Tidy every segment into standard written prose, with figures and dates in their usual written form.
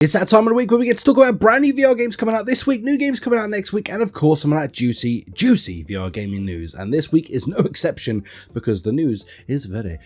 It's that time of the week where we get to talk about brand new VR games coming out this week, new games coming out next week, and of course some of that juicy VR gaming news. And this week is no exception because the news is very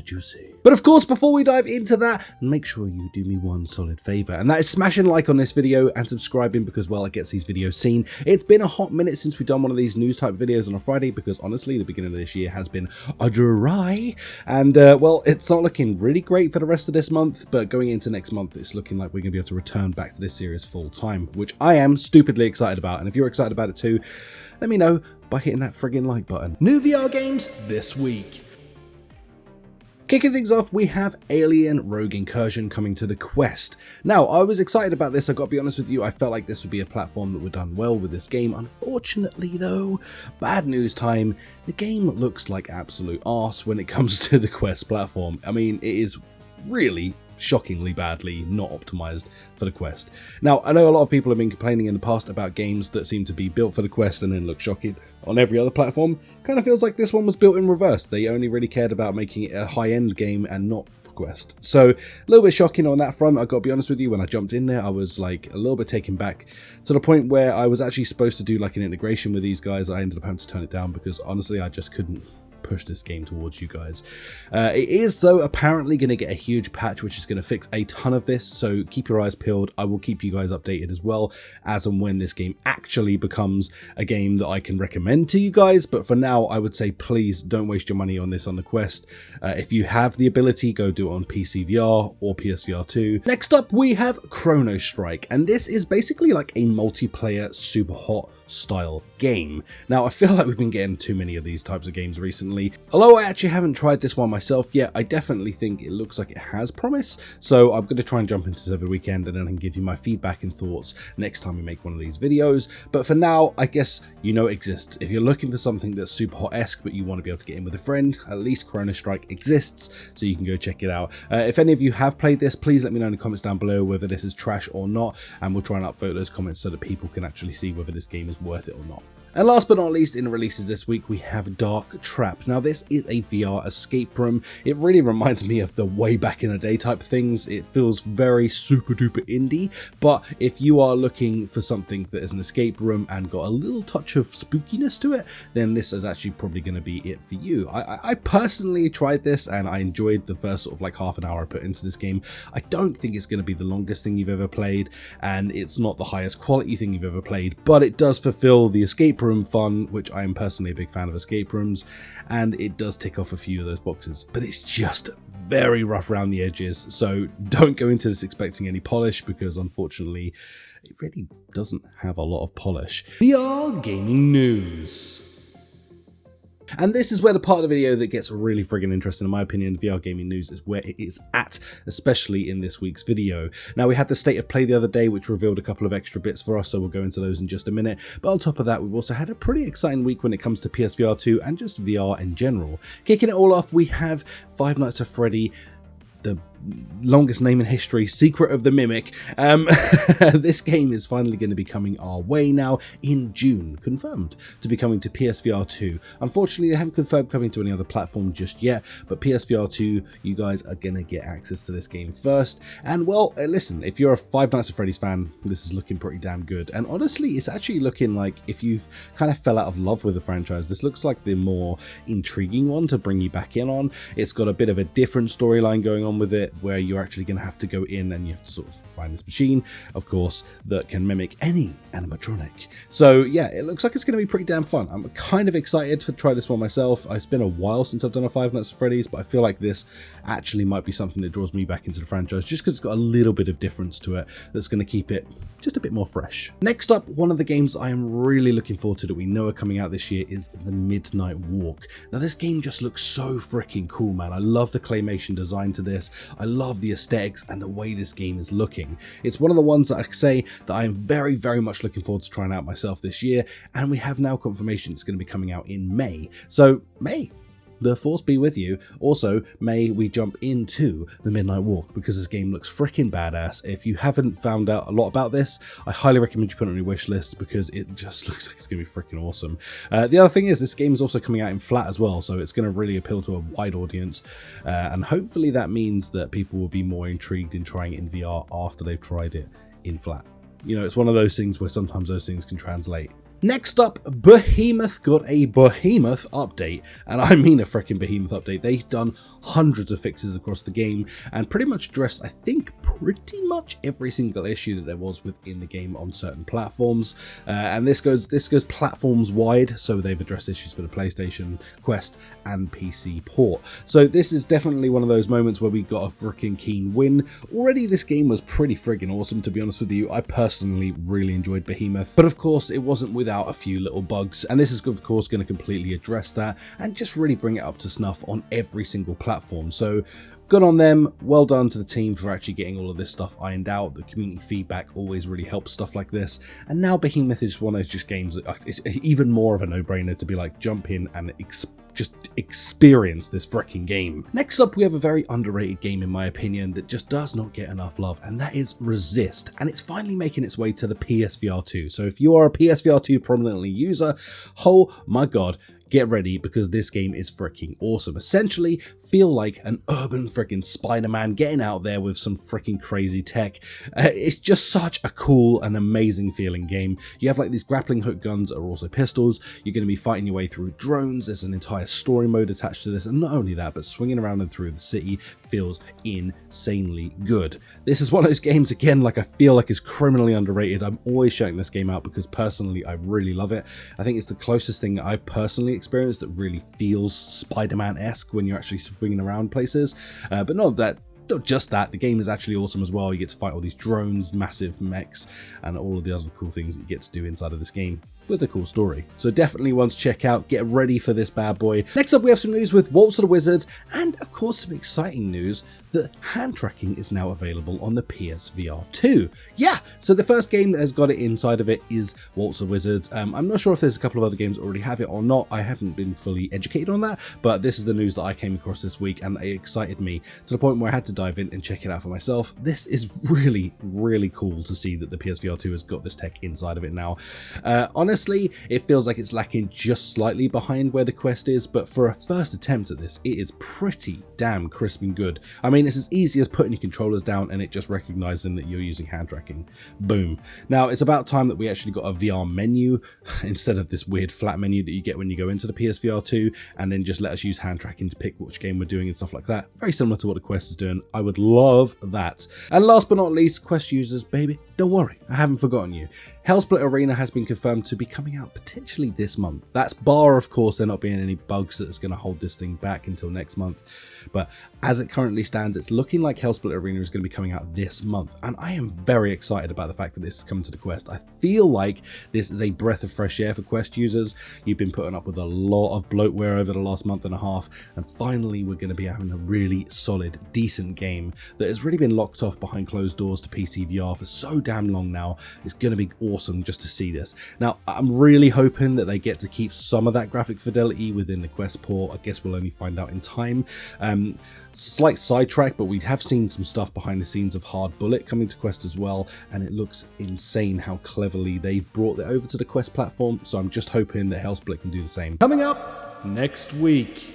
juicy. But of course, before we dive into that, make sure you do me one solid favor, and that is smashing like on this video and subscribing because, well, it gets these videos seen. It's been a hot minute since we've done one of these news type videos on a Friday because honestly, the beginning of this year has been a dry, and well, it's not looking really great for the rest of this month, but going into next month, it's looking like we're going to be able to return back to this series full time, which I am stupidly excited about. And if you're excited about it too, let me know by hitting that friggin' like button. New VR games this week. Kicking things off, we have Alien Rogue Incursion coming to the Quest. Now, I was excited about this, I've got to be honest with you. I felt like this would be a platform that would done well with this game. Unfortunately though, bad news time, the game looks like absolute arse when it comes to the Quest platform. I mean, it is really shockingly badly not optimized for the Quest. Now, I know a lot of people have been complaining in the past about games that seem to be built for the Quest and then look shocking on every other platform. Kind of feels like this one was built in reverse. They only really cared about making it a high-end game and not for Quest. So a little bit shocking on that front. I got to be honest with you, when I jumped in there, I was like a little bit taken back to the point where I was actually supposed to do like an integration with these guys. I ended up having to turn it down because honestly, I just couldn't push this game towards you guys. It is though apparently going to get a huge patch which is going to fix a ton of this, so keep your eyes peeled. I will keep you guys updated as well as and when this game actually becomes a game that I can recommend to you guys, but for now I would say please don't waste your money on this on the Quest. If you have the ability, go do it on PCVR or PSVR 2. Next up we have Chrono Strike, and this is basically like a multiplayer super hot style game. Now I feel like we've been getting too many of these types of games recently. Although I actually haven't tried this one myself yet, I definitely think it looks like it has promise, so I'm going to try and jump into this over the weekend and then I can give you my feedback and thoughts next time we make one of these videos. But for now, I guess you know it exists. If you're looking for something that's super hot-esque but you want to be able to get in with a friend, at least Chrono Strike exists, so you can go check it out. If any of you have played this, please let me know in the comments down below whether this is trash or not, and we'll try and upvote those comments so that people can actually see whether this game is worth it or not. And last but not least, in the releases this week, we have Dark Trap. Now, this is a VR escape room. It really reminds me of the way back in the day type things. It feels very super duper indie, but if you are looking for something that is an escape room and got a little touch of spookiness to it, then this is actually probably going to be it for you. I personally tried this and I enjoyed the first sort of like half an hour I put into this game. I don't think it's going to be the longest thing you've ever played, and it's not the highest quality thing you've ever played, but it does fulfill the escape room fun, which I am personally a big fan of escape rooms, and it does tick off a few of those boxes, but it's just very rough around the edges, so don't go into this expecting any polish because unfortunately it really doesn't have a lot of polish. VR gaming news. And this is where the part of the video that gets really friggin' interesting in my opinion. VR gaming news is where it is at, especially in this week's video. Now, we had the state of play the other day which revealed a couple of extra bits for us, so we'll go into those in just a minute. But on top of that, we've also had a pretty exciting week when it comes to PSVR 2 and just VR in general. Kicking it all off, we have Five Nights at Freddy, the longest name in history, Secret of the Mimic. This game is finally going to be coming our way now in June, confirmed to be coming to PSVR 2. Unfortunately, they haven't confirmed coming to any other platform just yet, but PSVR 2, you guys are going to get access to this game first. And well, listen, if you're a Five Nights at Freddy's fan, this is looking pretty damn good. And honestly, it's actually looking like if you've kind of fell out of love with the franchise, this looks like the more intriguing one to bring you back in on. It's got a bit of a different storyline going on with it, where you're actually going to have to go in and you have to sort of find this machine, of course, that can mimic any animatronic. So yeah, it looks like it's going to be pretty damn fun. I'm kind of excited to try this one myself. It's been a while since I've done a Five Nights at Freddy's, but I feel like this actually might be something that draws me back into the franchise just because it's got a little bit of difference to it that's going to keep it just a bit more fresh. Next up, one of the games I am really looking forward to that we know are coming out this year is The Midnight Walk. Now, this game just looks so freaking cool, man. I love the claymation design to this. I love the aesthetics and the way this game is looking. It's one of the ones that I say that I am very much looking forward to trying out myself this year, and we have now confirmation it's going to be coming out in May. So May, the force be with you. Also, may we jump into the Midnight Walk, because this game looks freaking badass. If you haven't found out a lot about this, I highly recommend you put it on your wish list, because it just looks like it's going to be freaking awesome. The other thing is, this game is also coming out in flat as well, so it's going to really appeal to a wide audience, and hopefully that means that people will be more intrigued in trying it in VR after they've tried it in flat. You know, it's one of those things where sometimes those things can translate. Next up, Behemoth got a Behemoth update, and I mean a freaking Behemoth update. They've done hundreds of fixes across the game and pretty much addressed, I think, pretty much every single issue that there was within the game on certain platforms, and this goes platforms wide, so they've addressed issues for the PlayStation, Quest, and PC port. So this is definitely one of those moments where we got a freaking keen win. Already this game was pretty friggin' awesome, to be honest with you. I personally really enjoyed Behemoth, but of course it wasn't without a few little bugs, and this is of course going to completely address that and just really bring it up to snuff on every single platform. So good on them, well done to the team for actually getting all of this stuff ironed out. The community feedback always really helps stuff like this, and now Behemoth is one of those just games that is even more of a no-brainer to be like, jump in and just experience this freaking game. Next up, we have a very underrated game in my opinion that just does not get enough love, and that is Resist, and it's finally making its way to the PSVR 2. So if you are a PSVR 2 prominently user, oh my god, get ready, because this game is freaking awesome. Essentially, feel like an urban freaking Spider-Man getting out there with some freaking crazy tech. It's just such a cool and amazing feeling game. You have like these grappling hook guns that are also pistols. You're going to be fighting your way through drones. There's an entire story mode attached to this, and not only that, but swinging around and through the city feels insanely good. This is one of those games, again, like I feel like is criminally underrated. I'm always shouting this game out because personally I really love it. I think it's the closest thing I personally experience that really feels Spider-Man-esque when you're actually swinging around places, but not just that, the game is actually awesome as well. You get to fight all these drones, massive mechs, and all of the other cool things that you get to do inside of this game with a cool story. So definitely one to check out, get ready for this bad boy. Next up, we have some news with Waltz of the Wizards, and of course some exciting news that hand tracking is now available on the PSVR 2. Yeah, so the first game that has got it inside of it is Waltz of the Wizards. I'm not sure if there's a couple of other games that already have it or not. I haven't been fully educated on that, but this is the news that I came across this week, and it excited me to the point where I had to dive in and check it out for myself. This is really, really cool to see that the PSVR 2 has got this tech inside of it now. Honestly, it feels like it's lacking just slightly behind where the Quest is, but for a first attempt at this, it is pretty damn crisp and good. I mean, it's as easy as putting your controllers down and it just recognizing that you're using hand tracking. Boom. Now, it's about time that we actually got a VR menu instead of this weird flat menu that you get when you go into the PSVR 2, and then just let us use hand tracking to pick which game we're doing and stuff like that. Very similar to what the Quest is doing. I would love that. And last but not least, Quest users, baby, don't worry, I haven't forgotten you. Hellsplit Arena has been confirmed to be coming out potentially this month. That's bar, of course, there not being any bugs that's going to hold this thing back until next month. But as it currently stands, it's looking like Hellsplit Arena is going to be coming out this month. And I am very excited about the fact that this is coming to the Quest. I feel like this is a breath of fresh air for Quest users. You've been putting up with a lot of bloatware over the last month and a half. And finally, we're going to be having a really solid, decent game that has really been locked off behind closed doors to PCVR for so damn long now. It's going to be awesome just to see this. Now, I'm really hoping that they get to keep some of that graphic fidelity within the Quest port. I guess we'll only find out in time. Slight sidetrack, but we have seen some stuff behind the scenes of Hard Bullet coming to Quest as well, and it looks insane how cleverly they've brought it over to the Quest platform, so I'm just hoping that Hellsplit can do the same. Coming up next week.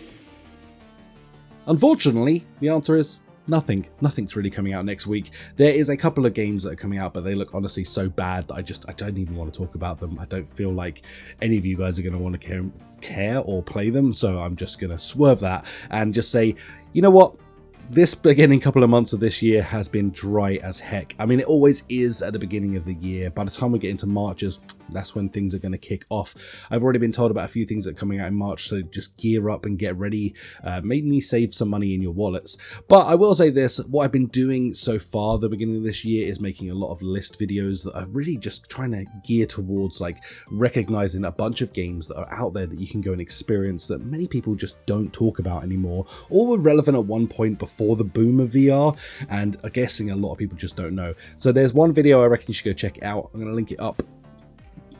Unfortunately, the answer is nothing's really coming out next week. There is a couple of games that are coming out, but they look honestly so bad that I don't even want to talk about them. I don't feel like any of you guys are going to want to care or play them, so I'm just going to swerve that and just say, you know what? This beginning couple of months of this year has been dry as heck. I mean, it always is at the beginning of the year. By the time we get into March, that's when things are going to kick off. I've already been told about a few things that are coming out in March, so just gear up and get ready. Maybe save some money in your wallets. But I will say this, what I've been doing so far the beginning of this year is making a lot of list videos that are really just trying to gear towards like recognizing a bunch of games that are out there that you can go and experience that many people just don't talk about anymore, or were relevant at one point before the boom of VR, and I'm guessing a lot of people just don't know. So there's one video I reckon you should go check it out. I'm going to link it up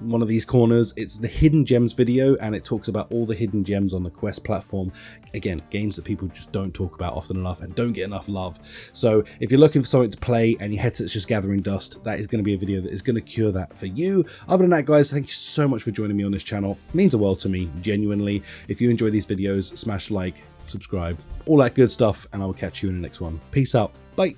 one of these corners. It's the hidden gems video, and it talks about all the hidden gems on the Quest platform. Again, games that people just don't talk about often enough and don't get enough love. So if you're looking for something to play and your headset's just gathering dust, that is going to be a video that is going to cure that for you. Other than that, guys, thank you so much for joining me on this channel. It means the world to me, genuinely. If you enjoy these videos, smash like, subscribe, all that good stuff, and I will catch you in the next one. Peace out.